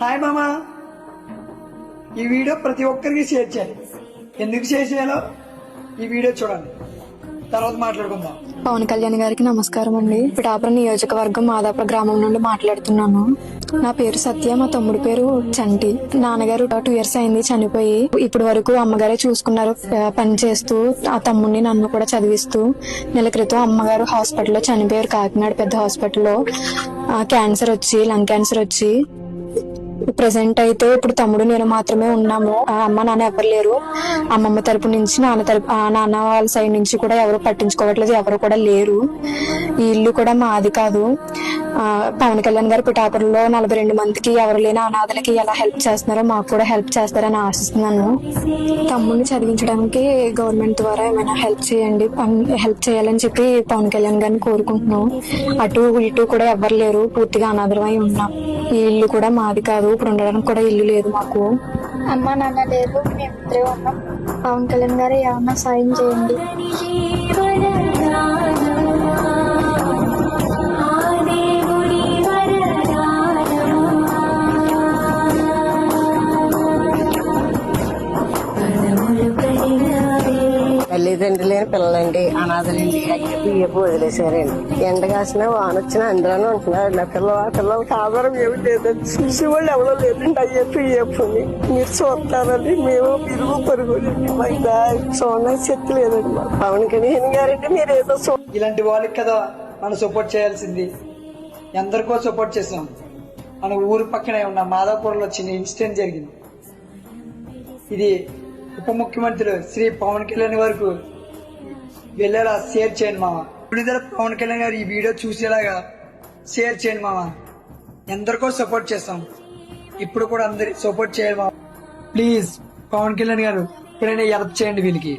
Hi మామా, ఈ video ప్రతి ఒక్కరికి షేర్ చేయాలి. ఎందుకు షేర్ చేయాలో ఈ వీడియో చూడండి, తర్వాత మాట్లాడుకుందాం. పవన్ కళ్యాణ్ గారికి నమస్కారం అండి. పిఠాపురం నియోజకవర్గం మాదాపుర గ్రామం నుండి మాట్లాడుతున్నాను. నా పేరు సత్య, మా తమ్ముడు పేరు చంటి. నాన్నగారు 2 years అయింది చనిపోయి. ఇప్పటి వరకు అమ్మగారే చూసుకున్నారు పని చేస్తూ. ఆ తమ్ముడిని నన్ను కూడా చదివిస్తూ. నెల క్రితం అమ్మగారు హాస్పిటల్లో చనిపోయారు, కాకినాడ పెద్ద హాస్పిటల్లో. క్యాన్సర్ వచ్చి, లంగ్ క్యాన్సర్ వచ్చి. ప్రెసెంట్ అయితే ఇప్పుడు తమ్ముడు నేను మాత్రమే ఉన్నాము. అమ్మ నాన్న ఎవరు లేరు. అమ్మమ్మ తరపు నుంచి, నాన్న వాళ్ళ సైడ్ నుంచి కూడా ఎవరు పట్టించుకోవట్లేదు, ఎవరు కూడా లేరు. ఈ ఇల్లు కూడా మాది కాదు. పవన్ కళ్యాణ్ గారు పిఠాపురంలో 42 మందికి, ఎవరు లేని అనాథలకి ఎలా హెల్ప్ చేస్తున్నారో మాకు కూడా హెల్ప్ చేస్తారని ఆశిస్తున్నాను. తమ్ముడిని చదివించడానికి గవర్నమెంట్ ద్వారా ఏమైనా హెల్ప్ చేయండి, హెల్ప్ చేయాలని చెప్పి పవన్ కళ్యాణ్ గారిని కోరుకుంటున్నాం. అటు ఇటు కూడా ఎవరు లేరు, పూర్తిగా అనాథలమై ఉన్నాం. ఈ ఇల్లు కూడా మాది కాదు, ఇప్పుడు ఉండడానికి కూడా ఇల్లు లేదు మాకు. అమ్మ నాన్న లేరు, మేమిద్దరే ఉన్నాం. పవన్ కళ్యాణ్ గారు ఏమన్నా సాయం చేయండి. తల్లిదండ్రులు లేని పిల్లలండి, అనాథలండి. బియ్యపు వదిలేశారండి. ఎండ కాసిన వాన వచ్చినా అందులోనే ఉంటున్నారు. పిల్లలకి ఆధారం ఏమి లేదండి, చూసేవాళ్ళు ఎవరో లేదండి. అయ్యప్పని మీరు చూస్తారండి, మేము ఇరుగు పరుగులండి. మాకు చూడడానికి శక్తి లేదండి. పవన్ కళ్యాణ్ గారంటే మీరు ఏదో ఇలాంటి వాళ్ళకి కదా మనం సపోర్ట్ చేయాల్సింది. ఎందరికో సపోర్ట్ చేసాం. మన ఊరు పక్కనే ఉన్న మాదాపూర్లో చిన్న ఇన్సిడెంట్ జరిగింది. ఇది ఉప ముఖ్యమంత్రి శ్రీ పవన్ కళ్యాణ్ వరకు వెళ్ళేలా షేర్ చేయండి మామ. విడుదల పవన్ కళ్యాణ్ గారు ఈ వీడియో చూసేలాగా షేర్ చేయండి మామ. ఎందరికో సపోర్ట్ చేస్తాం, ఇప్పుడు కూడా అందరికి సపోర్ట్ చేయాలి మామ. ప్లీజ్ పవన్ కళ్యాణ్ గారు ఇప్పుడైనా హెల్ప్ చేయండి వీళ్ళకి.